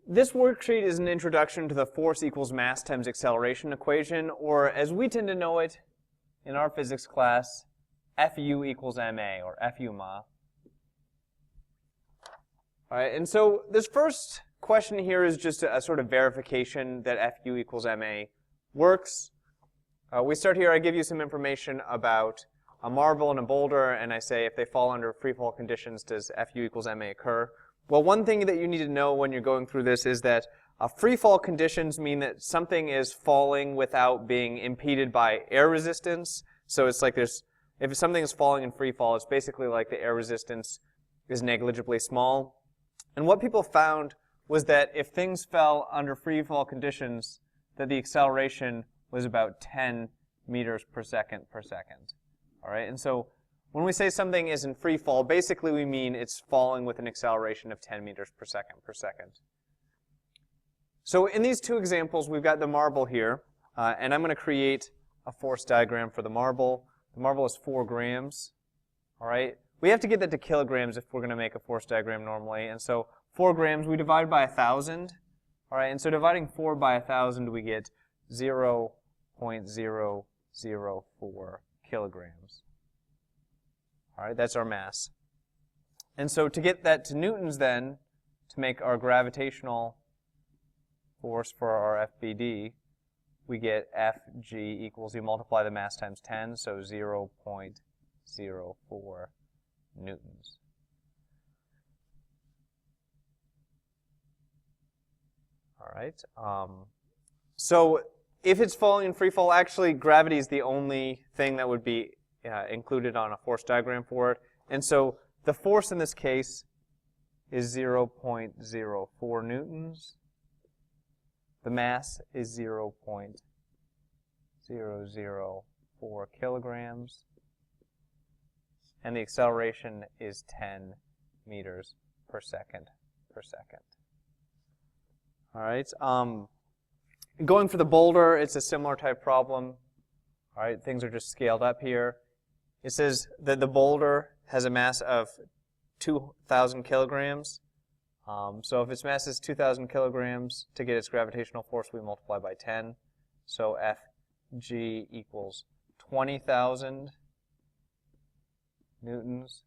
this worksheet is an introduction to the force equals mass times acceleration equation, or as we tend to know it in our physics class, Fu equals ma, or Fu ma. All right, and so this first question here is just a sort of verification that Fu equals ma works. We start here, I give you some information about a marble and a boulder, and I say if they fall under freefall conditions, does Fu equals ma occur? Well, one thing that you need to know when you're going through this is that freefall conditions mean that something is falling without being impeded by air resistance. So it's like if something is falling in freefall, it's basically like the air resistance is negligibly small. And what people found was that if things fell under freefall conditions, that the acceleration was about 10 meters per second per second. All right, and so when we say something is in free fall, basically we mean it's falling with an acceleration of 10 meters per second per second. So in these two examples, we've got the marble here, and I'm going to create a force diagram for the marble. The marble is 4 grams. All right, we have to get that to kilograms if we're going to make a force diagram normally, and so 4 grams we divide by 1,000. All right, and so dividing 4 by 1,000, we get 0.004 kilograms. All right, that's our mass. And so to get that to newtons then, to make our gravitational force for our FBD, we get Fg equals, you multiply the mass times 10, so 0.04 newtons. All right. So if it's falling in free fall, actually gravity is the only thing that would be included on a force diagram for it. And so the force in this case is 0.04 newtons. The mass is 0.004 kilograms. And the acceleration is 10 meters per second per second. All right. Going for the boulder, it's a similar type problem. All right, things are just scaled up here. It says that the boulder has a mass of 2,000 kilograms. So if its mass is 2,000 kilograms, to get its gravitational force, we multiply by 10. So Fg equals 20,000 newtons.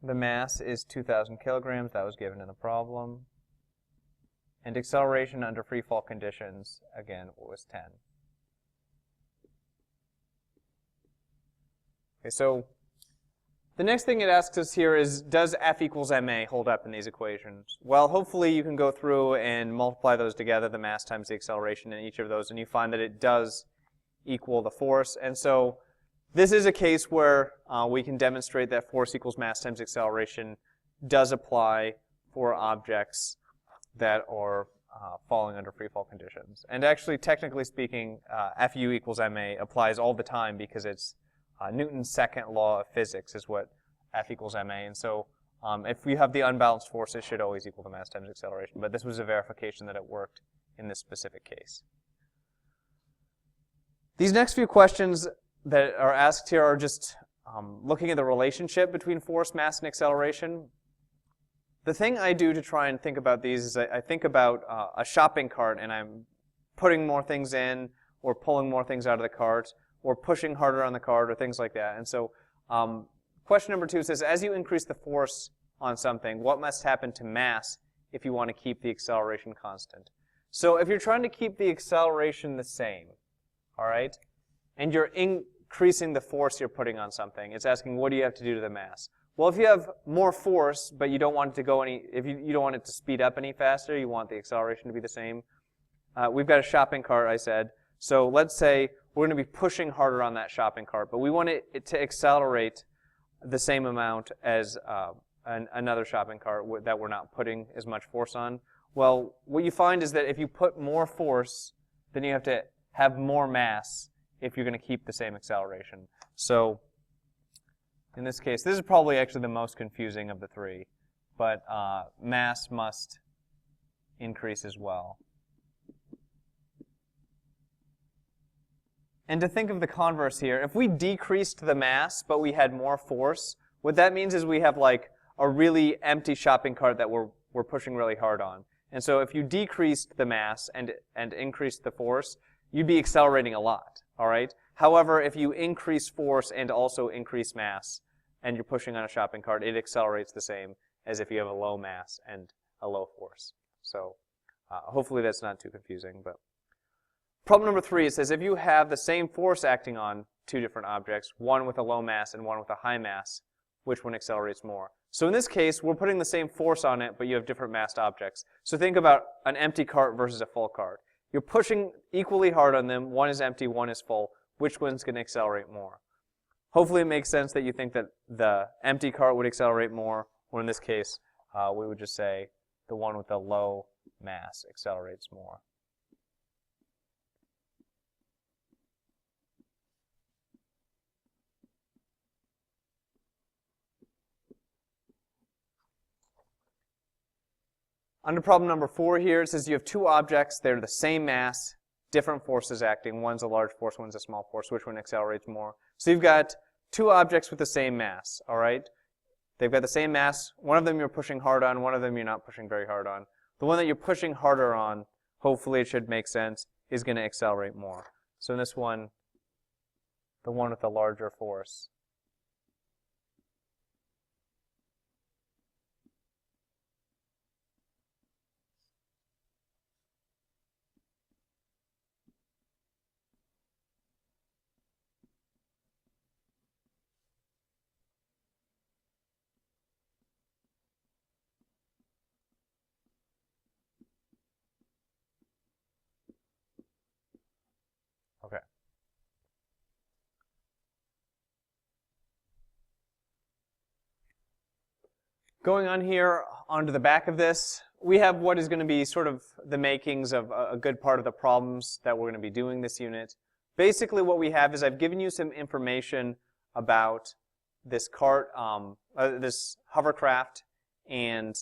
The mass is 2,000 kilograms. That was given in the problem. And acceleration under free fall conditions, again, was 10. Okay, so the next thing it asks us here is, does F equals ma hold up in these equations? Well, hopefully you can go through and multiply those together, the mass times the acceleration in each of those, and you find that it does equal the force. And so this is a case where we can demonstrate that force equals mass times acceleration does apply for objects that are falling under free fall conditions. And actually, technically speaking, Fu equals ma applies all the time because it's Newton's second law of physics is what F equals ma. And so if we have the unbalanced force, it should always equal the mass times acceleration. But this was a verification that it worked in this specific case. These next few questions that are asked here are just looking at the relationship between force, mass, and acceleration. The thing I do to try and think about these is I think about a shopping cart, and I'm putting more things in, or pulling more things out of the cart, or pushing harder on the cart, or things like that. And so question number 2 says, as you increase the force on something, what must happen to mass if you want to keep the acceleration constant? So if you're trying to keep the acceleration the same, all right, and you're increasing the force you're putting on something, it's asking, what do you have to do to the mass? Well, if you have more force, but you don't want it to go if you don't want it to speed up any faster, you want the acceleration to be the same. We've got a shopping cart, I said. So let's say we're going to be pushing harder on that shopping cart, but we want it to accelerate the same amount as another shopping cart that we're not putting as much force on. Well, what you find is that if you put more force, then you have to have more mass if you're going to keep the same acceleration. So in this case, this is probably actually the most confusing of the 3, but mass must increase as well. And to think of the converse here, if we decreased the mass but we had more force, what that means is we have like a really empty shopping cart that we're pushing really hard on. And so if you decreased the mass and increased the force, you'd be accelerating a lot, all right? However, if you increase force and also increase mass and you're pushing on a shopping cart, it accelerates the same as if you have a low mass and a low force. So hopefully that's not too confusing. But problem number 3, it says if you have the same force acting on two different objects, one with a low mass and one with a high mass, which one accelerates more? So in this case, we're putting the same force on it, but you have different massed objects. So think about an empty cart versus a full cart. You're pushing equally hard on them. One is empty, one is full. Which one's going to accelerate more? Hopefully it makes sense that you think that the empty cart would accelerate more, or in this case, we would just say the one with the low mass accelerates more. Under problem number 4 here, it says you have two objects. They're the same mass, different forces acting. One's a large force, one's a small force. Which one accelerates more? So you've got two objects with the same mass, all right? They've got the same mass. One of them you're pushing hard on. One of them you're not pushing very hard on. The one that you're pushing harder on, hopefully it should make sense, is going to accelerate more. So in this one, the one with the larger force. Okay. Going on here, onto the back of this, we have what is going to be sort of the makings of a good part of the problems that we're going to be doing this unit. Basically what we have is I've given you some information about this cart, this hovercraft, and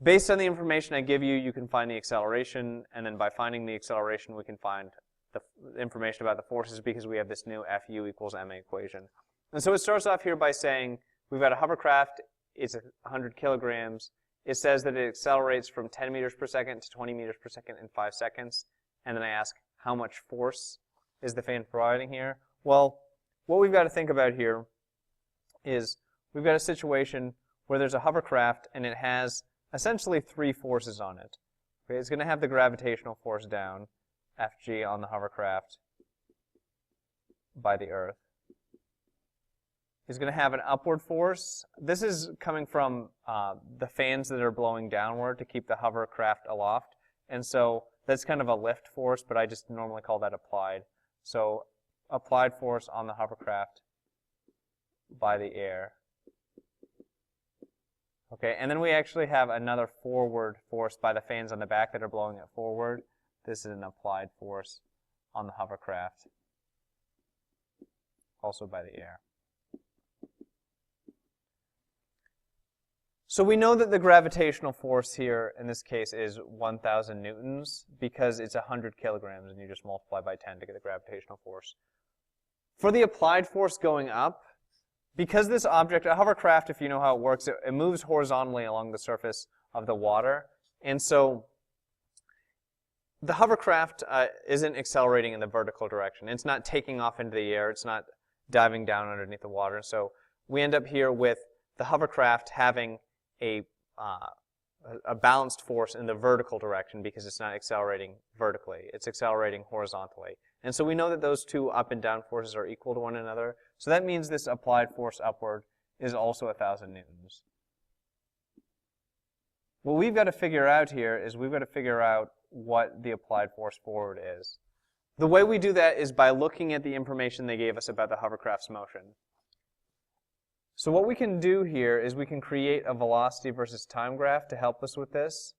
based on the information I give you, you can find the acceleration, and then by finding the acceleration, we can find the information about the forces because we have this new Fu equals ma equation. And so it starts off here by saying we've got a hovercraft, it's 100 kilograms. It says that it accelerates from 10 meters per second to 20 meters per second in 5 seconds. And then I ask, how much force is the fan providing here? Well, what we've got to think about here is we've got a situation where there's a hovercraft and it has essentially 3 forces on it. Okay, it's going to have the gravitational force down, Fg on the hovercraft by the Earth. It's going to have an upward force. This is coming from the fans that are blowing downward to keep the hovercraft aloft. And so that's kind of a lift force, but I just normally call that applied. So applied force on the hovercraft by the air. Okay, and then we actually have another forward force by the fans on the back that are blowing it forward. This is an applied force on the hovercraft, also by the air. So we know that the gravitational force here in this case is 1,000 newtons because it's 100 kilograms and you just multiply by 10 to get the gravitational force. For the applied force going up, because this object, a hovercraft, if you know how it works, it moves horizontally along the surface of the water. And so the hovercraft isn't accelerating in the vertical direction. It's not taking off into the air. It's not diving down underneath the water. So we end up here with the hovercraft having a balanced force in the vertical direction because it's not accelerating vertically. It's accelerating horizontally. And so we know that those two up and down forces are equal to one another. So that means this applied force upward is also 1,000 newtons. What we've got to figure out here is we've got to figure out what the applied force forward is. The way we do that is by looking at the information they gave us about the hovercraft's motion. So what we can do here is we can create a velocity versus time graph to help us with this.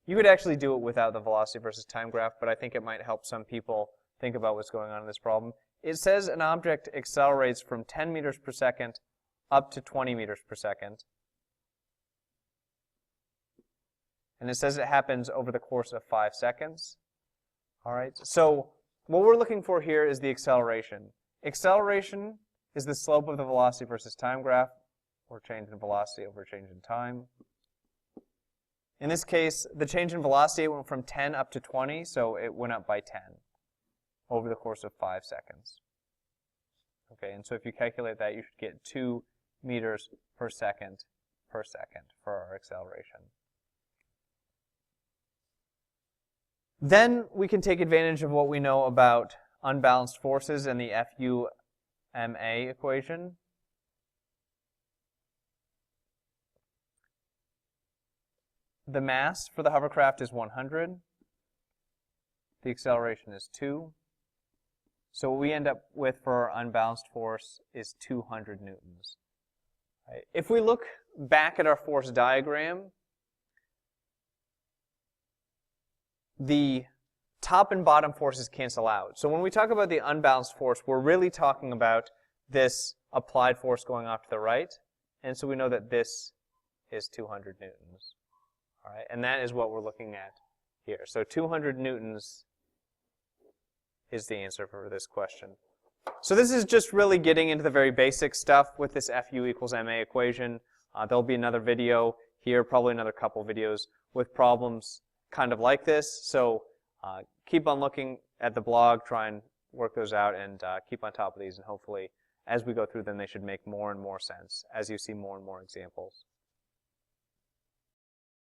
You could actually do it without the velocity versus time graph, but I think it might help some people think about what's going on in this problem. It says an object accelerates from 10 meters per second up to 20 meters per second. And it says it happens over the course of 5 seconds. All right, so what we're looking for here is the acceleration. Acceleration is the slope of the velocity versus time graph, or change in velocity over change in time. In this case, the change in velocity went from 10 up to 20, so it went up by 10 over the course of 5 seconds. Okay, and so if you calculate that, you should get 2 meters per second for our acceleration. Then we can take advantage of what we know about unbalanced forces and the FU-ma equation. The mass for the hovercraft is 100. The acceleration is 2. So what we end up with for our unbalanced force is 200 newtons. Right. If we look back at our force diagram, the top and bottom forces cancel out. So when we talk about the unbalanced force, we're really talking about this applied force going off to the right. And so we know that this is 200 newtons. All right, and that is what we're looking at here. So 200 newtons is the answer for this question. So this is just really getting into the very basic stuff with this Fu equals ma equation. There'll be another video here, probably another couple videos with problems kind of like this. So keep on looking at the blog, try and work those out, and keep on top of these. And hopefully, as we go through them, they should make more and more sense as you see more and more examples.